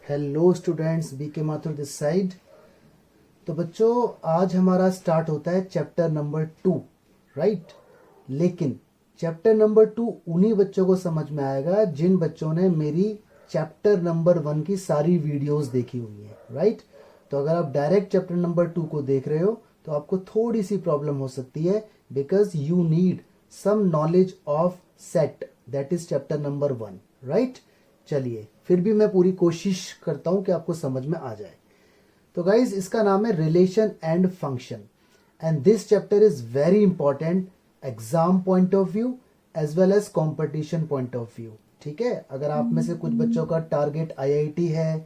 Hello students, B के Mathur this side. तो बच्चों, आज हमारा स्टार्ट होता है चैप्टर नंबर 2, राइट। लेकिन चैप्टर नंबर 2 उन्हीं बच्चों को समझ में आएगा जिन बच्चों ने मेरी चैप्टर नंबर 1 की सारी वीडियोस देखी हुई है, राइट। तो अगर आप डायरेक्ट चैप्टर नंबर 2 को देख रहे हो तो आपको थोड़ी सी प्रॉब्लम हो सकती है, because you need some knowledge of set, that is chapter number 1, right. चलिए, फिर भी मैं पूरी कोशिश करता हूं कि आपको समझ में आ जाए। तो गाइज, इसका नाम है relation and function, and this chapter is very important exam point of view as well as competition point of view. ठीक है, अगर आप में से कुछ बच्चों का टारगेट आईआईटी है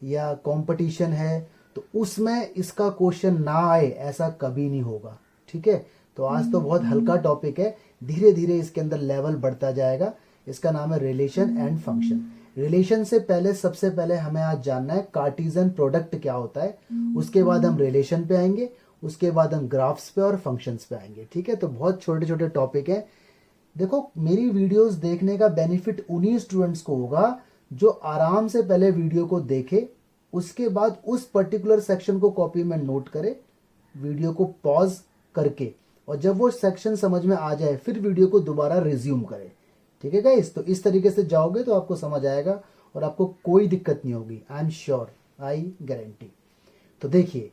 या कंपटीशन है तो उसमें इसका क्वेश्चन ना आए ऐसा कभी नहीं होगा। ठीक है, तो आज तो बहुत हल्का टॉपिक है, धीरे धीरे इसके अंदर लेवल बढ़ता जाएगा। इसका नाम है रिलेशन एंड फंक्शन। रिलेशन से पहले सबसे पहले हमें आज जानना है कार्टेशियन प्रोडक्ट क्या होता है, उसके बाद हम रिलेशन पे आएंगे, उसके बाद हम ग्राफ्स पे और फंक्शंस पे आएंगे। ठीक है, तो बहुत छोटे छोटे टॉपिक है। देखो, मेरी वीडियोस देखने का बेनिफिट उन्हीं स्टूडेंट्स को होगा जो आराम से पहले वीडियो को देखे, उसके बाद उस पर्टिकुलर सेक्शन को कॉपी में नोट करे, वीडियो को पॉज करके, और जब वो सेक्शन समझ में आ जाए फिर वीडियो को दोबारा रिज्यूम करे। ठीक है गाइस, तो इस तरीके से जाओगे तो आपको समझ आएगा और आपको कोई दिक्कत नहीं होगी, I am sure, I guarantee. तो देखिए,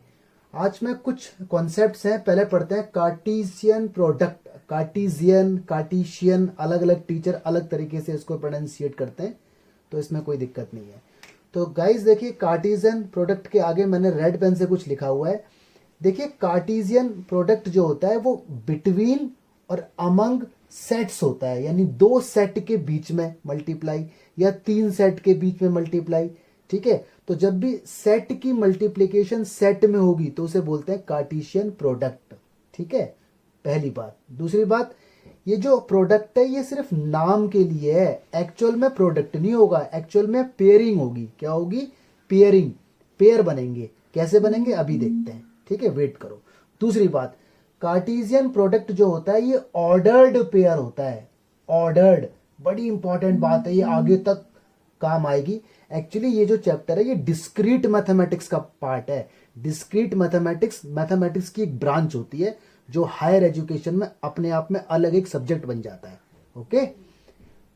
आज में कुछ कॉन्सेप्ट्स हैं, पहले पढ़ते हैं कार्टेशियन प्रोडक्ट। कार्टेशियन अलग अलग टीचर अलग तरीके से इसको प्रोनाउंसिएट करते हैं, तो इसमें कोई दिक्कत नहीं है। तो गाइस देखिए, कार्टेशियन प्रोडक्ट के आगे मैंने रेड पेन से कुछ लिखा हुआ है। देखिए, कार्टेशियन प्रोडक्ट जो होता है वो बिटवीन और अमंग सेट्स होता है, यानी दो सेट के बीच में मल्टीप्लाई या तीन सेट के बीच में मल्टीप्लाई। ठीक है, तो जब भी सेट की मल्टीप्लीकेशन सेट में होगी तो उसे बोलते हैं कार्टेशियन प्रोडक्ट। ठीक है, पहली बात। दूसरी बात, ये जो प्रोडक्ट है ये सिर्फ नाम के लिए है, एक्चुअल में प्रोडक्ट नहीं होगा, एक्चुअल में पेयरिंग होगी। क्या होगी? पेयरिंग, पेयर बनेंगे। कैसे बनेंगे अभी देखते हैं। ठीक है, वेट करो। दूसरी बात, कार्टेशियन प्रोडक्ट जो होता है ये ऑर्डर्ड पेयर होता है। ऑर्डर्ड, बड़ी इंपॉर्टेंट बात है, ये आगे तक काम आएगी। एक्चुअली ये जो चैप्टर है ये डिस्क्रीट मैथमेटिक्स का पार्ट है। डिस्क्रीट मैथमेटिक्स मैथमेटिक्स की एक ब्रांच होती है जो हायर एजुकेशन में अपने आप में अलग एक सब्जेक्ट बन जाता है। ओके,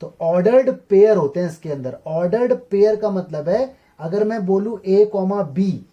तो ऑर्डर्ड पेयर होते हैं इसके अंदर। ऑर्डर्ड पेयर का मतलब है, अगर मैं बोलूं a कॉमा बी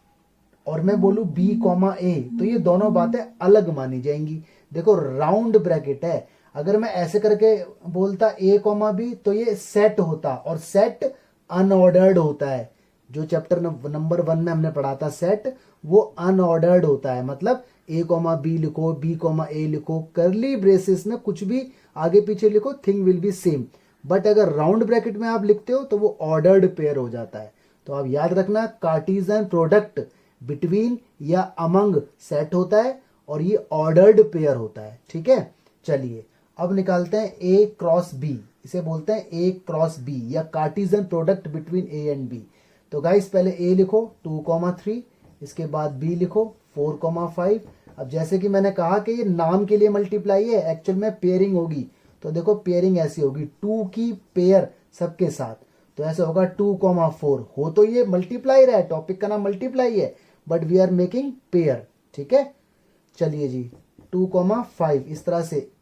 और मैं बोलूं b कॉमा ए, तो ये दोनों बातें अलग मानी जाएंगी। देखो, राउंड ब्रैकेट है, अगर मैं ऐसे करके बोलता a कॉमा बी तो ये सेट होता, और सेट अनऑर्डर्ड होता है। जो चैप्टर नंबर 1 में हमने पढ़ा था सेट, वो अनऑर्डर्ड होता है। मतलब a कॉमा बी लिखो, b कॉमा ए लिखो, करली ब्रेसेस में कुछ भी आगे पीछे लिखो, thing will be same. But अगर राउंड ब्रैकेट में आप लिखते हो तो वो ऑर्डर्ड पेयर हो जाता है। तो आप याद रखना, कार्टेशियन प्रोडक्ट बिटवीन या अमंग सेट होता है और ये ऑर्डर्ड पेयर होता है। ठीक है, चलिए अब निकालते हैं a क्रॉस b, इसे बोलते हैं a क्रॉस b या Cartesian product between a and b। तो गाइस, पहले a लिखो 2,3, इसके बाद b लिखो 4,5। अब जैसे कि मैंने कहा कि ये नाम के लिए मल्टीप्लाई है, एक्चुअल में पेयरिंग होगी। तो देखो, पेयरिंग ऐसी होगी, 2 की पेयर सबके साथ, तो ऐसे होगा 2,4। हो तो ये मल्टीप्लाई रहा है, टॉपिक का नाम मल्टीप्लाई है, but we are making pair. ठीक है, चलिए जी, 2,5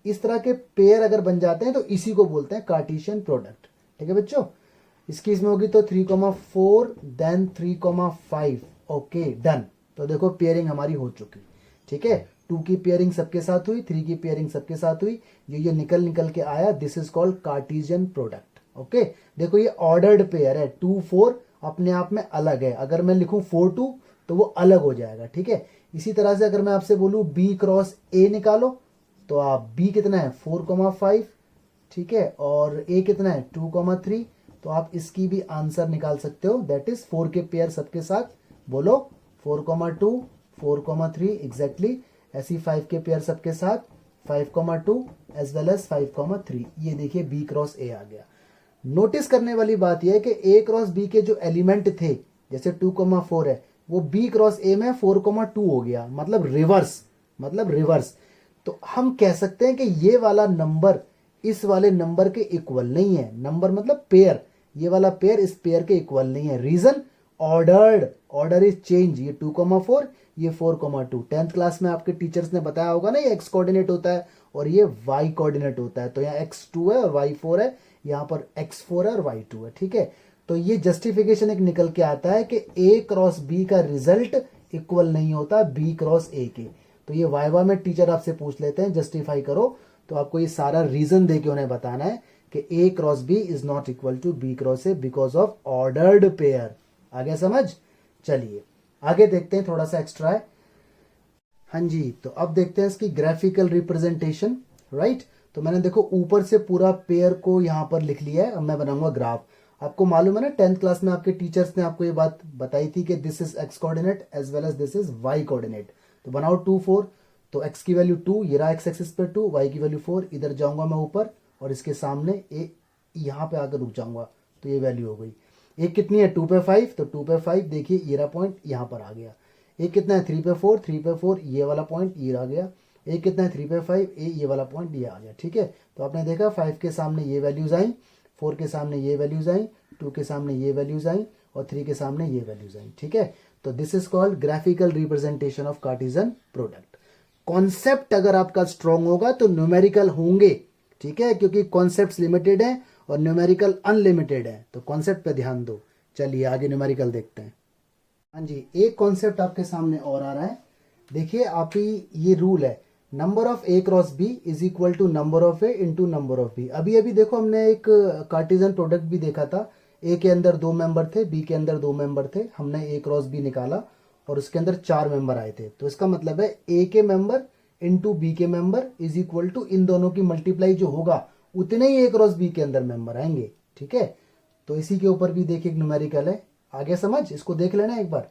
इस तरह के पेयर अगर बन जाते हैं तो इसी को बोलते हैं कार्टेशियन प्रोडक्ट। ठीक है बच्चों, इसकी इसमें होगी तो 3,4 देन 3,5। Okay, done. तो देखो, पेयरिंग हमारी हो चुकी। ठीक है, 2 की पेयरिंग सबके साथ हुई, 3 की पेयरिंग सबके साथ हुई, ये निकल के आया, this is called Cartesian product. Okay, देखो ये ऑर्डर्ड पेयर है, 2, 4 अपने आप में अलग है, अगर मैं लिखूं 4, 2 तो वो अलग हो जाएगा। ठीक है, इसी तरह से अगर मैं आपसे बोलूं b क्रॉस a निकालो, तो आप b कितना है 4,5, ठीक है, और a कितना है 2,3, तो आप इसकी भी आंसर निकाल सकते हो, दैट इज 4 के पेयर सबके साथ। बोलो 4,2, 4,3 एग्जैक्टली। ऐसी 5 के पेयर सबके साथ 5,2 एज वेल एज 5,3। ये देखिए b क्रॉस a आ गया। नोटिस करने वाली बात यह है कि a क्रॉस b के जो एलिमेंट थे, जैसे 2,4 है, वो b क्रॉस a में 4,2 हो गया, मतलब रिवर्स। तो हम कह सकते हैं कि ये वाला नंबर इस वाले नंबर के इक्वल नहीं है। नंबर मतलब पेयर, ये वाला पेयर इस पेयर के इक्वल नहीं है। Reason, ordered, order is change, ये 2,4 ये 4,2। 10th क्लास में आपके टीचर्स ने बताया होगा ना, ये एक्स कोऑर्डिनेट होता है और ये वाई कोऑर्डिनेट होता है। तो यहाँ x2 है और y4 है, यहाँ पर x4 है और y2 है, ठीक है। तो ये जस्टिफिकेशन एक निकल के आता है कि a क्रॉस b का रिजल्ट इक्वल नहीं होता b क्रॉस a के। तो ये वाइवा में टीचर आपसे पूछ लेते हैं जस्टिफाई करो, तो आपको ये सारा रीजन देके उन्हें बताना है कि a cross b is not equal to b cross a because of ordered pair. आगे समझ? चलिए आगे देखते हैं, थोड़ा सा एक्स्ट्रा है। हाँ जी, तो अब देखते हैं इसकी ग्राफिकल रिप्रेजेंटेशन, राइट। तो मैंने देखो ऊपर से पूरा पेयर को यहाँ पर लिख लिया है, अब मैं बनाऊंगा ग्राफ। आपको मालूम है ना 10th क्लास में आपके टीचर्स ने आपको ये बात बताई थी कि this is X coordinate as well as this is Y coordinate. तो बनाओ 2 4, तो x की वैल्यू 2, ये रहा x एक्सिस पे 2, y की वैल्यू 4, इधर जाऊंगा मैं ऊपर और इसके सामने यहाँ पे आकर रुक जाऊंगा, तो ये वैल्यू हो गई। एक कितनी है 2 पे 5, तो 2 पे 5 देखिए ये रहा पॉइंट यहाँ पर आ गया। एक कितना है 3 पे 4, 3 पे 4 ये वाला पॉइंट ये आ गया। एक कितना है 3 पे 5, ये वाला पॉइंट ये आ गया, ठीक है। तो आपने देखा 5 के सामने ये वैल्यूज आई, 4 के सामने ये वैल्यूज आई, 2 के सामने ये वैल्यूज आई और 3 के सामने ये वैल्यूज आई, ठीक है। तो this is called graphical representation of Cartesian product. Concept अगर आपका स्ट्रांग होगा तो न्यूमेरिकल होंगे, ठीक है, क्योंकि कॉन्सेप्ट लिमिटेड है और न्यूमेरिकल अनलिमिटेड है। तो कॉन्सेप्ट पे ध्यान दो। चलिए आगे न्यूमेरिकल देखते हैं। हाँ जी, एक कॉन्सेप्ट आपके सामने और आ रहा है। देखिए आप ही ये रूल है, number of A cross B is equal to number of A into number of B. अभी अभी देखो हमने एक कार्टेशियन प्रोडक्ट भी देखा था, ए के अंदर 2 मेंबर थे, बी के अंदर 2 मेंबर थे, हमने ए क्रॉस बी निकाला और उसके अंदर 4 मेंबर आए थे। तो इसका मतलब है ए के मेंबर इंटू बी के मेंबर इज इक्वल टू इन दोनों की मल्टीप्लाई जो होगा उतने ही ए क्रॉस बी के अंदर मेंबर आएंगे, ठीक है। तो इसी के ऊपर भी देखिए न्यूमेरिकल है, आगे समझ, इसको देख लेना एक बार।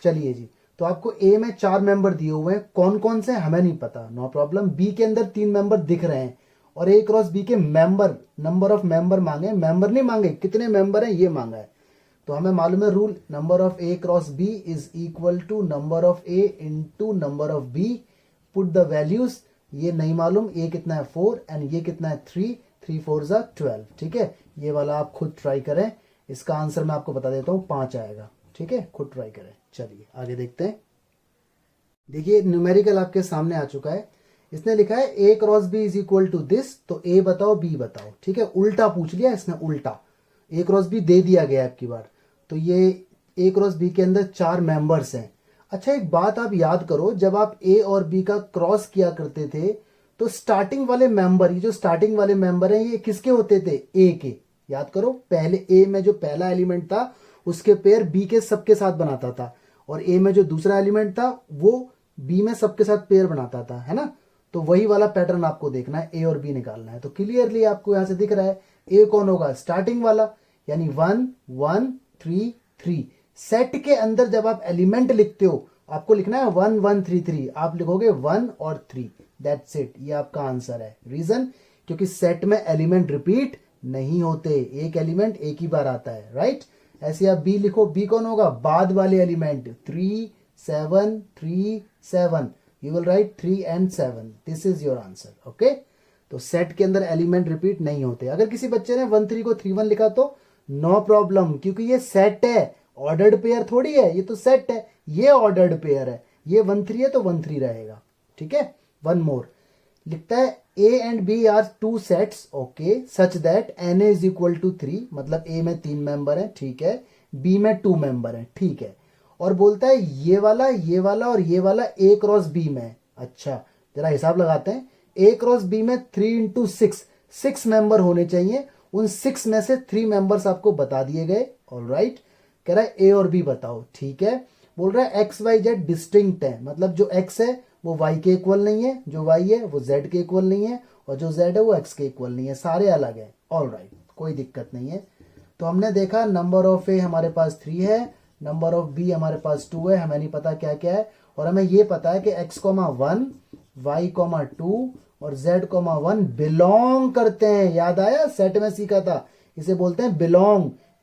चलिए जी, तो आपको ए में 4 मेंबर दिए हुए हैं, कौन कौन से हमें नहीं पता, नो प्रॉब्लम। बी के अंदर 3 मेंबर दिख रहे हैं और ए क्रॉस बी के मेंबर, नंबर ऑफ मेंबर मांगे, मेंबर नहीं मांगे, कितने मेंबर हैं ये मांगा है। तो हमें मालूम है rule, number of A cross B is equal to number of A into number of B. Put the values, ये नहीं मालूम, ए कितना है 4 एंड ये कितना है 3, 3 4 जा 12, ठीक है। ये वाला आप खुद ट्राई करें, इसका आंसर मैं आपको बता देता हूं 5 आएगा, ठीक है, खुद ट्राई करें। चलिए आगे देखते हैं। देखिए न्यूमेरिकल आपके सामने आ चुका है, इसने लिखा है A cross B is equal to this, तो ए बताओ बी बताओ, ठीक है। उल्टा पूछ लिया इसने, उल्टा ए क्रॉस बी दे दिया गया आपकी बार। तो ये ए क्रॉस बी के अंदर 4 मेंबर्स हैं। अच्छा एक बात आप याद करो, जब आप ए और बी का क्रॉस किया करते थे तो स्टार्टिंग वाले मेंबर, ये जो स्टार्टिंग वाले मेंबर हैं ये किसके होते थे, ए के। याद करो पहले ए में जो पहला एलिमेंट था उसके पेयर बी के सबके साथ बनाता था, और ए में जो दूसरा एलिमेंट था वो बी में सबके साथ पेयर बनाता था, है ना। तो वही वाला पैटर्न आपको देखना है, ए और बी निकालना है। तो क्लियरली आपको यहां से दिख रहा है ए कौन होगा, स्टार्टिंग वाला, यानी 1 1 3 3। सेट के अंदर जब आप एलिमेंट लिखते हो आपको लिखना है 1 1 3 3, आप लिखोगे 1 और 3, दैट्स इट, ये आपका आंसर है। रीजन, क्योंकि सेट में एलिमेंट रिपीट नहीं होते, एक एलिमेंट एक ही बार आता है, राइट। ऐसे आप बी लिखो, बी कौन होगा, बाद वाले element 3 7 3 7, you will write 3 and 7, this is your answer, okay. तो सेट के अंदर एलिमेंट रिपीट नहीं होते। अगर किसी बच्चे ने 1 3 को 3 1 लिखा तो नो प्रॉब्लम, क्योंकि ये सेट है, ऑर्डर्ड पेयर थोड़ी है, ये तो सेट है, ये ऑर्डर्ड पेयर है, ये 1 3 है तो 1 3 रहेगा, ठीक है। वन मोर लिखता है A and B are 2 sets, okay, such that N is equal to 3, मतलब ए में 3 मेंबर है, ठीक है, बी में 2 मेंबर है, ठीक है। और बोलता है ये वाला और ये वाला ए क्रॉस बी में। अच्छा जरा हिसाब लगाते हैं, ए क्रॉस बी में 3 इंटू 6, 6 मेंबर होने चाहिए, उन 6 में से 3 मेंबर्स आपको बता दिए गए, ऑलराइट। कह रहा है ए और बी बताओ, ठीक है। बोल रहा है एक्स वाई जेड डिस्टिंक्ट है, मतलब जो एक्स है वो वाई के इक्वल नहीं है, जो वाई है वो जेड के इक्वल नहीं है, और जो जेड है वो एक्स के इक्वल नहीं है, सारे अलग है, ऑलराइट, कोई दिक्कत नहीं है। तो हमने देखा नंबर ऑफ ए हमारे पास 3 है, नंबर ऑफ बी हमारे पास 2 है, हमें नहीं पता क्या क्या है, और हमें ये पता है कि x, 1 y, 2 और z, 1 बिलोंग करते हैं। याद आया, सेट में सीखा था, इसे बोलते हैं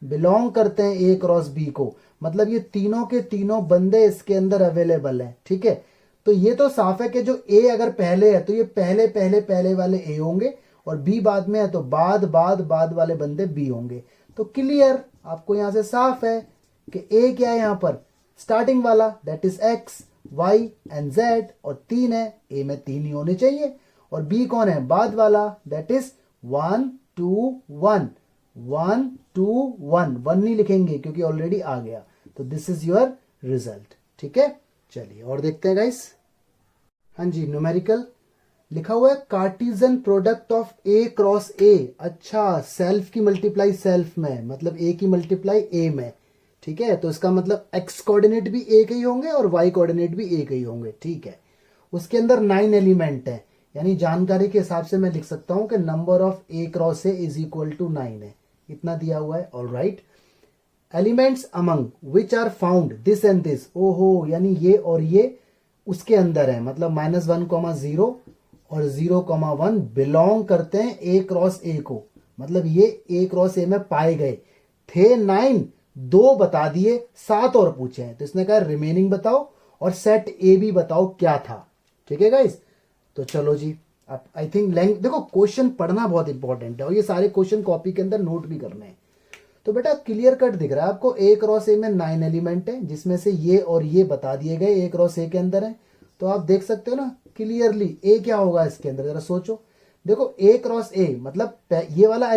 बिलोंग करते हैं ए क्रॉस बी को, मतलब ये तीनों के तीनों बंदे इसके अंदर अवेलेबल हैं, ठीक है। तो ये तो साफ है कि जो ए अगर पहले है तो ये पहले वाले ए होंगे, और बी बाद में है तो बाद वाले बंदे बी होंगे। तो क्लियर, आपको यहां से साफ है कि ए क्या है यहाँ पर, स्टार्टिंग वाला that is X Y and Z, और 3 है, ए में 3 ही होने चाहिए। और बी कौन है, बाद वाला दैट इज 1 2 1, 1 2 1, 1 नहीं लिखेंगे क्योंकि ऑलरेडी आ गया। तो दिस इज योर रिजल्ट। ठीक है, चलिए और देखते हैं गाइस। हाँ जी, न्यूमेरिकल लिखा हुआ है Cartesian product of A cross ए। अच्छा, सेल्फ की मल्टीप्लाई सेल्फ में, मतलब ए की मल्टीप्लाई ए में। ठीक है, तो इसका मतलब एक्स कोऑर्डिनेट भी ए के ही होंगे और वाई कोऑर्डिनेट भी ए के ही होंगे। ठीक है, उसके अंदर 9 एलिमेंट है, यानी जानकारी के हिसाब से मैं लिख सकता हूं कि number of A cross A is equal to 9 है, इतना दिया हुआ है। All right, elements among which are found this and this, ओहो, यानी ये और ये उसके अंदर है, मतलब -1,0 और 0,1 बिलोंग करते हैं ए क्रॉस ए को, मतलब ये ए क्रॉस ए में पाए गए थे। 9, 2 बता दिए, 7 और पूछे हैं, तो इसने कहा रिमेनिंग बताओ और सेट ए भी बताओ क्या था। ठीक है गाइस, तो चलो जी, अब आई थिंक देखो क्वेश्चन पढ़ना बहुत इंपॉर्टेंट है और ये सारे क्वेश्चन कॉपी के अंदर नोट भी करने हैं। तो बेटा क्लियर कट दिख रहा है आपको, ए क्रॉस ए में 9 एलिमेंट है, जिसमें से ये और ये बता दिए गए ए क्रॉस ए के अंदर है। तो आप देख सकते हो ना क्लियरली ए क्या होगा इसके अंदर, जरा सोचो। देखो ए क्रॉस ए मतलब ये वाला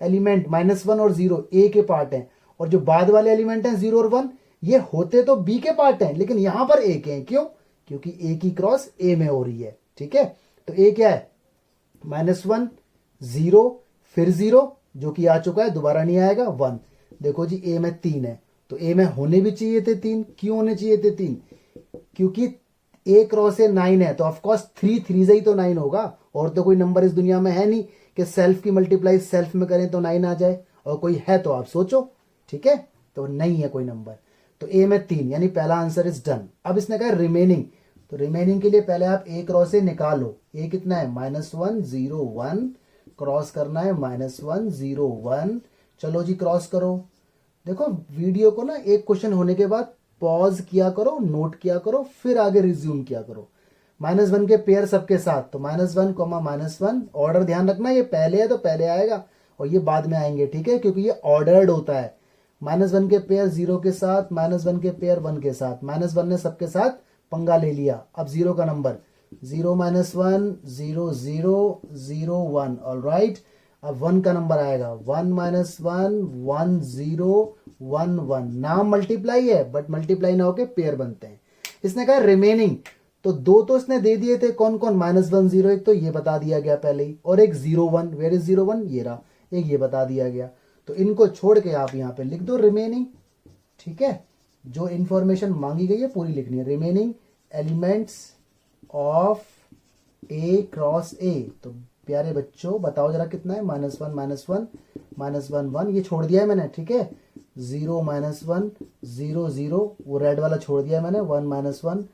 एलिमेंट -1 और 0 ए के पार्ट हैं, और जो बाद वाले एलिमेंट हैं 0 और 1 ये होते तो बी के पार्ट हैं, लेकिन यहां पर ए के हैं। क्यों? क्योंकि ए की क्रॉस ए में हो रही है। ठीक है, तो ए क्या है, -1 0 फिर 0 जो कि आ चुका है, दोबारा नहीं आएगा, 1। देखो जी ए में 3 है, तो ए में होने भी चाहिए थे 3। क्यों होने चाहिए थे 3? क्योंकि ए क्रॉस ए 9 है, तो ऑफकोर्स 3 3 से ही तो 9 होगा, और तो कोई नंबर इस दुनिया में है नहीं कि सेल्फ की मल्टीप्लाई सेल्फ में करें तो 9 आ जाए, और कोई है तो आप सोचो। ठीक है, तो नहीं है कोई नंबर, तो ए में 3, यानी पहला आंसर इज डन। अब इसने कहा रिमेनिंग, तो रिमेनिंग के लिए पहले आप ए क्रॉस ए निकालो। ए कितना है, -1 0 1, क्रॉस करना है -1 0 1। चलो जी क्रॉस करो। देखो वीडियो को ना एक क्वेश्चन होने के बाद पॉज किया करो, नोट किया करो, फिर आगे रिज्यूम किया करो। -1 के पेयर सबके साथ, तो -1, -1, ऑर्डर ध्यान रखना, ये पहले है तो पहले आएगा और ये बाद में आएंगे। ठीक है, क्योंकि ये ऑर्डर्ड होता है। -1 के पेयर 0 के साथ, -1 के पेयर 1 के साथ, -1 ने सबके साथ पंगा ले लिया। अब 0 का नंबर 0 -1 0 0 0 1। ऑल राइट, अब 1 का नंबर आएगा 1 -1 1 0 1 1। नाम मल्टीप्लाई है बट मल्टीप्लाई ना होके पेयर बनते हैं। इसने कहा रिमेनिंग, तो 2 तो इसने दे दिए थे, कौन कौन, -1 0 एक तो ये बता दिया गया पहले ही, और एक 0 1, वेयर इज 0 1, ये रहा, एक ये बता दिया गया। तो इनको छोड़ के आप यहाँ पे लिख दो रिमेनिंग। ठीक है, जो इंफॉर्मेशन मांगी गई है पूरी लिखनी है। Remaining elements of A cross ए, तो प्यारे बच्चों बताओ जरा कितना है, -1 -1 -1 1, ये छोड़ दिया है मैंने। ठीक है, 0 -1 0 0, वो रेड वाला छोड़ दिया है मैंने, 1 -1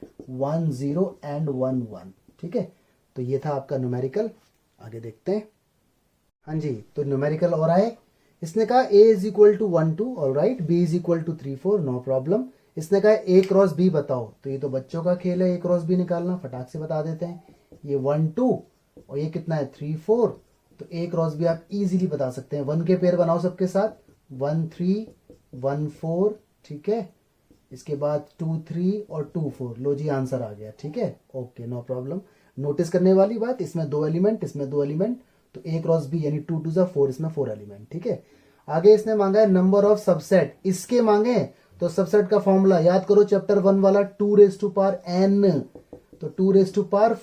1 0 एंड 1 1। ठीक है, तो ये था आपका न्यूमेरिकल। आगे देखते हैं। हाँ जी, तो न्यूमेरिकल और आए। इसने कहा a is equal to 1 2, all right, b is equal to 3 4, no problem. इसने कहा a क्रॉस b बताओ, तो ये तो बच्चों का खेल है, a क्रॉस b निकालना, फटाक से बता देते हैं। ये 1 2 और ये कितना है 3 4, तो a क्रॉस b आप इजीली बता सकते हैं। 1 के पेयर बनाओ सबके साथ, 1 3 1 4। ठीक है, इसके बाद 2 3 और 2 4, लो जी आंसर आ गया। ठीक है, ओके, नो प्रॉब्लम। नोटिस करने वाली बात, इसमें 2 एलिमेंट, इसमें 2 एलिमेंट, तो a क्रॉस b यानी 2 2 जा 4, इसमें 4 एलिमेंट। ठीक है, आगे इसने मांगा है नंबर ऑफ सबसेट, इसके मांगे तो सबसेट का फॉर्मूला याद करो, चैप्टर 1 वाला, 2n, तो 2 4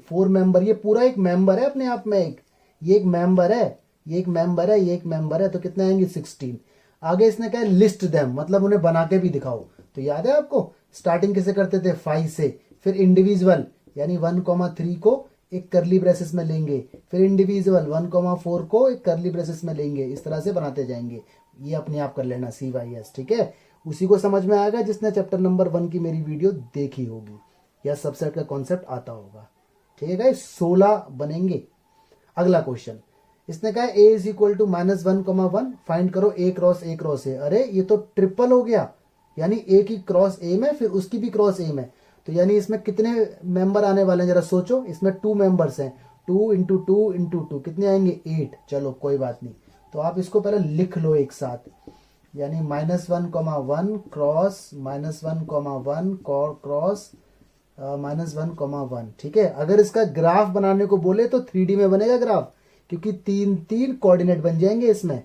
4 मेंबर, ये पूरा एक मेंबर है अपने आप में, ये एक मेंबर है, ये एक मेंबर है, ये एक मेंबर है, तो कितने आएंगे 16। आगे इसने कहा लिस्ट देम, मतलब उन्हें बना के भी दिखाओ। तो याद है आपको स्टार्टिंग कैसे करते थे, 5 से, फिर इंडिविजुअल यानी 1,3 को एक करली ब्रेसेस में लेंगे, फिर इंडिविजुअल 1,4 को एक करली ब्रेसेस में लेंगे, इस तरह से बनाते जाएंगे। ये अपने आप कर लेना CYS। ठीक है, उसी को समझ में आएगा जिसने चैप्टर नंबर 1 की मेरी वीडियो देखी होगी या सबसेट का कॉन्सेप्ट आता होगा। ठीक है गाइस, 16 बनेंगे। अगला क्वेश्चन, इसने कहा a is equal to -1,1, find करो a cross a cross a। अरे ये तो ट्रिपल हो गया, यानी a की क्रॉस a में, फिर उसकी भी क्रॉस a में, तो यानी इसमें कितने मेंबर आने वाले हैं जरा सोचो। इसमें 2 मेंबर्स हैं, 2 × 2 × 2 कितने आएंगे 8। चलो कोई बात नहीं, तो आप इसको पहले लिख लो एक साथ। यानी -1,1 क्रॉस -1,1 क्रॉस -1,1। ठीक है, अगर इसका ग्राफ बनाने को बोले तो 3D में बनेगा ग्राफ, क्योंकि तीन तीन कोऑर्डिनेट बन जाएंगे इसमें।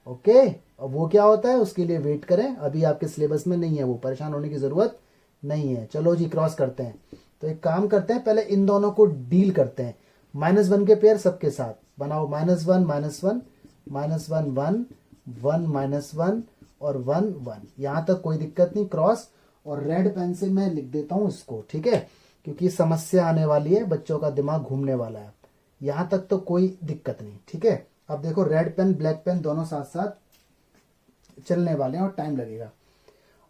ओके, अब वो क्या होता है उसके लिए वेट करें, अभी आपके सिलेबस में नहीं है, वो परेशान होने की जरूरत नहीं है। चलो जी क्रॉस करते हैं। तो एक काम करते हैं, पहले इन दोनों को डील करते हैं। -1 के पेयर सबके साथ बनाओ, -1 -1 -1 1 1 -1 और 1 1। यहां तक कोई दिक्कत नहीं, क्रॉस। और रेड पेन से मैं लिख देता हूं इसको, ठीक है, क्योंकि समस्या आने वाली है, बच्चों का दिमाग घूमने वाला है। यहां तक तो कोई दिक्कत नहीं, ठीक है। अब देखो रेड पेन ब्लैक पेन दोनों साथ साथ चलने वाले हैं और टाइम लगेगा।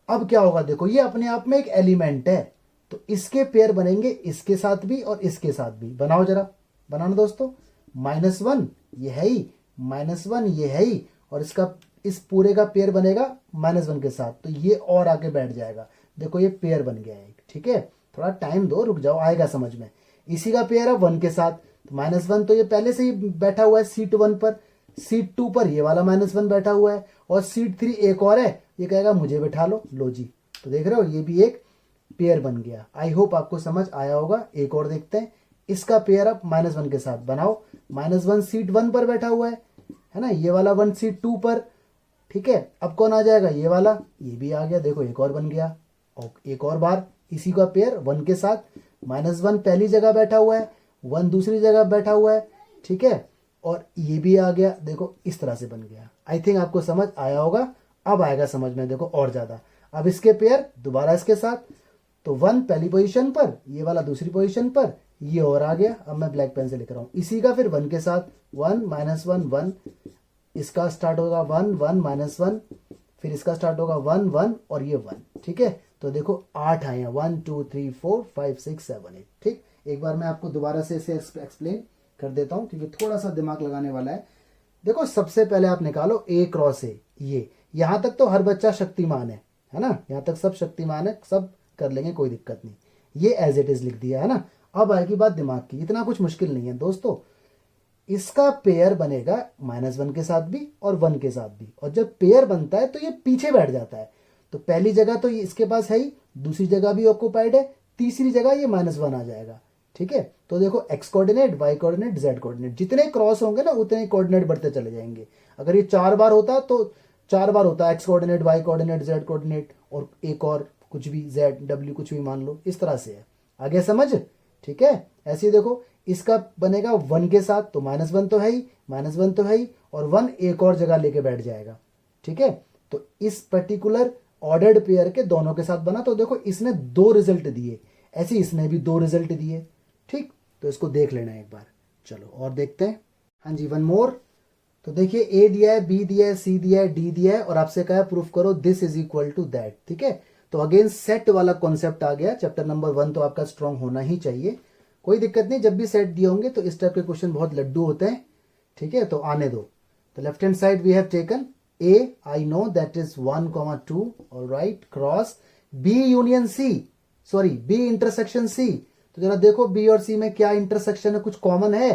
अब क्या होगा, देखो ये अपने आप में एक एलिमेंट है, तो इसके पेयर बनेंगे इसके साथ भी और इसके साथ भी। बनाओ जरा, बनाना दोस्तों। -1 ये है ही, -1 ये है ही, और इसका इस पूरे का पेयर बनेगा -1 के साथ, तो ये और आगे बैठ जाएगा। देखो ये पेयर बन गया है, ठीक है। थोड़ा टाइम दो, रुक जाओ, आएगा समझ में। इसी का पेयर है 1 के साथ, तो -1 तो ये पहले से ही बैठा हुआ है सीट 1 पर, सीट 2 पर ये वाला -1 बैठा हुआ है, और सीट 3 एक और है, ये कहेगा मुझे बैठा लो जी। तो देख रहे हो ये भी एक पेयर बन गया। आई होप आपको समझ आया होगा। एक और देखते हैं, इसका पेयर अब -1 के साथ बनाओ। -1 सीट 1 पर बैठा हुआ है ना, ये वाला 1 सीट 2 पर, ठीक है। अब कौन आ जाएगा, ये वाला, ये भी आ गया, देखो एक और बन गया। और एक और बार इसी का पेयर 1 के साथ, -1 पहली जगह बैठा हुआ है, 1 दूसरी जगह बैठा हुआ है, ठीक है। और ये भी आ गया, देखो इस तरह से बन गया। आई थिंक आपको समझ आया होगा। अब आएगा समझ में, देखो और ज्यादा। अब इसके पेयर दोबारा इसके साथ, तो 1 पहली पोजीशन पर, ये वाला दूसरी पोजीशन पर, ये और आ गया। अब मैं ब्लैक पेन से लिख रहा हूं, इसी का फिर 1 के साथ 1 -1 1, इसका स्टार्ट होगा 1 1 -1, फिर इसका स्टार्ट होगा 1 1 और ये 1, ठीक है। तो देखो 8 आए हैं, 1 2 3 4 5 6 7 8, ठीक। एक बार मैं आपको दोबारा से इसे एक्सप्लेन कर देता हूं, क्योंकि थोड़ा सा दिमाग लगाने वाला है। देखो सबसे पहले आप निकालो A क्रॉस A, ये यहां तक तो हर बच्चा शक्तिमान है ना, यहां तक सब शक्तिमान है, सब कर लेंगे, कोई दिक्कत नहीं। ये एज इट इज लिख दिया है ना। अब आएगी बात दिमाग की, इतना कुछ मुश्किल नहीं है दोस्तों। इसका पेयर बनेगा -1 के साथ भी और 1 के साथ भी, और जब पेयर बनता है तो ये पीछे बैठ जाता है। तो पहली जगह तो ये इसके पास है ही, दूसरी जगह भी ऑक्युपाइड है, तीसरी जगह ये -1 आ जाएगा, ठीक है। तो देखो X coordinate, Y coordinate, Z coordinate, जितने क्रॉस होंगे ना उतने कोऑर्डिनेट बढ़ते चले जाएंगे। अगर ये 4 बार होता तो 4 बार होता X coordinate, Y coordinate, Z coordinate, और एक और कुछ भी, जेड डब्ल्यू कुछ भी मान लो, इस तरह से है। आगे समझ, ठीक है। ऐसे ही देखो इसका बनेगा 1 के साथ, तो -1 तो है ही, -1 तो है ही, और 1 एक और जगह लेके बैठ जाएगा, ठीक है। तो इस पर्टिकुलर ऑर्डर्ड पेयर के दोनों के साथ बना, तो देखो इसने 2 रिजल्ट दिए, ऐसे इसने भी 2 रिजल्ट दिए, ठीक। तो इसको देख लेना एक बार। चलो और देखते हैं। हाँ जी, 1 मोर। तो देखिए A दिया है, B दिया है, C दिया है, D दिया है, और आपसे कहा प्रूफ करो this is equal to that, ठीक है। तो अगेन सेट वाला कॉन्सेप्ट आ गया। चैप्टर नंबर 1 तो आपका स्ट्रांग होना ही चाहिए, कोई दिक्कत नहीं। जब भी सेट दिए होंगे तो इस टाइप के क्वेश्चन बहुत लड्डू होते हैं, ठीक है, तो आने दो। तो left hand side we have taken A, I know that is 1 2, all right, cross B union C, sorry B intersection C। तो जरा देखो B और C में क्या इंटरसेक्शन है, कुछ कॉमन है?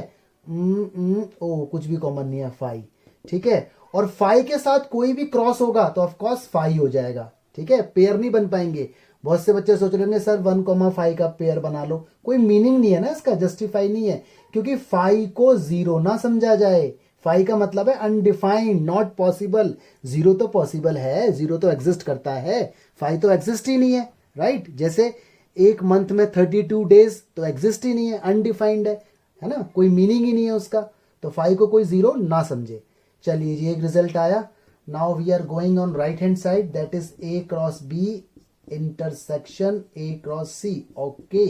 ओ कुछ भी कॉमन नहीं है, फाई, ठीक है। और फाई के साथ कोई भी क्रॉस होगा तो ऑफकोर्स फाई हो जाएगा, ठीक है, पेयर नहीं बन पाएंगे। बहुत से बच्चे सोच रहे हैं सर 1,5 का पेयर बना लो, कोई मीनिंग नहीं है ना इसका, जस्टिफाई नहीं है, क्योंकि फाई को 0 ना समझा जाए। फाई का मतलब है अनडिफाइंड, नॉट पॉसिबल। 0 तो पॉसिबल है, 0 तो एग्जिस्ट करता है, फाई तो एग्जिस्ट ही नहीं है, राइट। जैसे एक मंथ में 32 डेज तो एग्जिस्ट ही नहीं है, अनडिफाइंड है ना, कोई मीनिंग ही नहीं है उसका। तो फाई को कोई 0 ना समझे। चलिए ये एक रिजल्ट आया। Now we are going on right hand side, that is A cross B intersection A cross C, okay.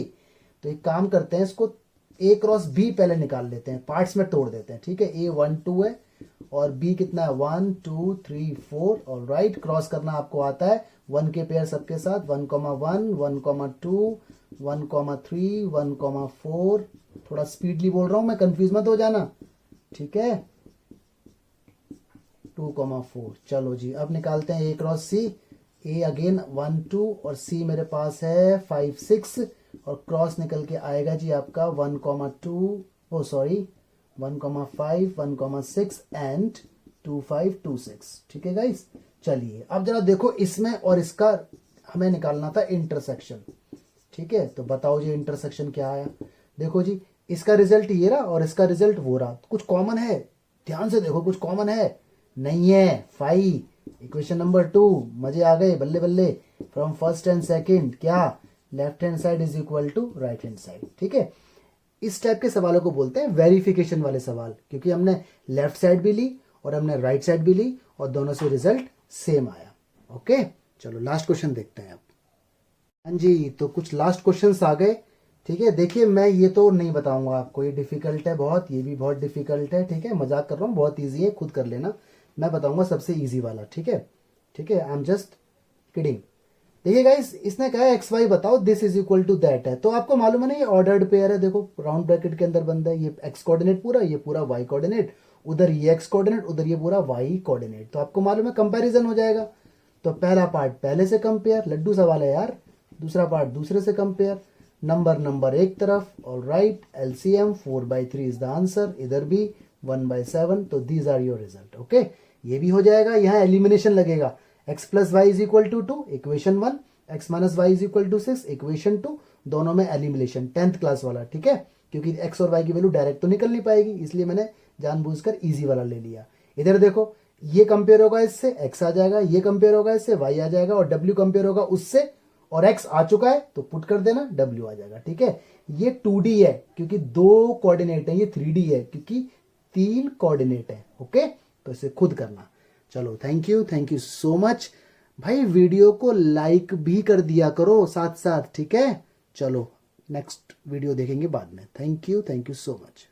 तो एक काम करते हैं, इसको A क्रॉस B पहले निकाल लेते हैं, पार्ट्स में तोड़ देते हैं, ठीक है। A 1 2 है और B कितना है 1 2 3 4, और राइट। क्रॉस करना आपको आता है, 1 के पेयर सबके साथ, 1 1 1 2 1 3 1 4। थोड़ा स्पीडली बोल रहा हूं मैं, कंफ्यूज मत हो जाना, ठीक है। 2 4। चलो जी अब निकालते हैं A cross C। A again 1 2 और C मेरे पास है 5 6, और क्रॉस निकल के आएगा जी आपका 1 2, ओ सॉरी 1 5 1 6 एंड 2 5 2 6, ठीक है गाइस। चलिए अब जरा देखो इसमें और इसका हमें निकालना था इंटरसेक्शन। ठीक है, तो बताओ जी इंटरसेक्शन क्या आया। देखो जी इसका रिजल्ट ये रहा और इसका रिजल्ट वो रहा, कुछ कॉमन है, ध्यान से देखो कुछ कॉमन है, नहीं है। 5 इक्वेशन नंबर 2, मजे आ गए, बल्ले बल्ले। फ्रॉम फर्स्ट एंड सेकंड क्या, left hand side is equal to right hand side. ठीक है, इस टाइप के सवालों को बोलते हैं वेरिफिकेशन वाले सवाल, क्योंकि हमने लेफ्ट साइड भी ली और हमने राइट साइड भी ली और दोनों से रिजल्ट सेम आया। ओके, चलो लास्ट क्वेश्चन देखते हैं अब। हाँ जी, तो कुछ लास्ट क्वेश्चंस आ गए। ठीक है, देखिए मैं ये तो नहीं बताऊंगा आपको, ये डिफिकल्ट है बहुत, ये भी बहुत डिफिकल्ट है। ठीक है, मजाक कर रहा हूँ, बहुत इजी है, खुद कर लेना। मैं बताऊंगा सबसे इजी वाला। ठीक है, ठीक है, आई एम जस्ट किडिंग। देखिए गाइस, इसने कहा एक्स वाई बताओ, this is equal to that है, तो आपको मालूम है ना ये ऑर्डर्ड पेयर है। देखो राउंड ब्रैकेट के अंदर बंद है, ये एक्स कोऑर्डिनेट पूरा, ये पूरा वाई कोऑर्डिनेट, उधर ये एक्स कोऑर्डिनेट, उधर ये पूरा वाई कोऑर्डिनेट, तो आपको मालूम है कंपैरिजन हो जाएगा। तो पहला पार्ट पहले से कंपेयर, लड्डू सवाल है यार, दूसरा पार्ट दूसरे से कंपेयर, नंबर एक तरफ और right, LCM 4/3 is the answer, इधर भी 1/7, तो these are your result. Okay, ये भी हो जाएगा। यहाँ एलिमिनेशन लगेगा, x plus Y is equal to 2 equation 1, x minus Y is equal to 6 equation 2, दोनों में एलिमिनेशन 10th क्लास वाला। ठीक है, क्योंकि x और y की वैल्यू डायरेक्ट तो निकल नहीं पाएगी, इसलिए मैंने जानबूझकर इजी वाला ले लिया। इधर देखो ये कंपेयर होगा इससे, x आ जाएगा, ये कंपेयर होगा इससे, y आ जाएगा, और w कंपेयर होगा उससे, और x आ चुका है तो पुट कर देना, w आ जाएगा। ठीक है, ये 2D है क्योंकि 2 कोऑर्डिनेट है, ये 3D है क्योंकि 3 कोऑर्डिनेट है। ओके, तो इसे खुद करना। चलो थैंक यू सो मच भाई, वीडियो को लाइक भी कर दिया करो साथ साथ। ठीक है, चलो नेक्स्ट वीडियो देखेंगे बाद में। Thank you so much.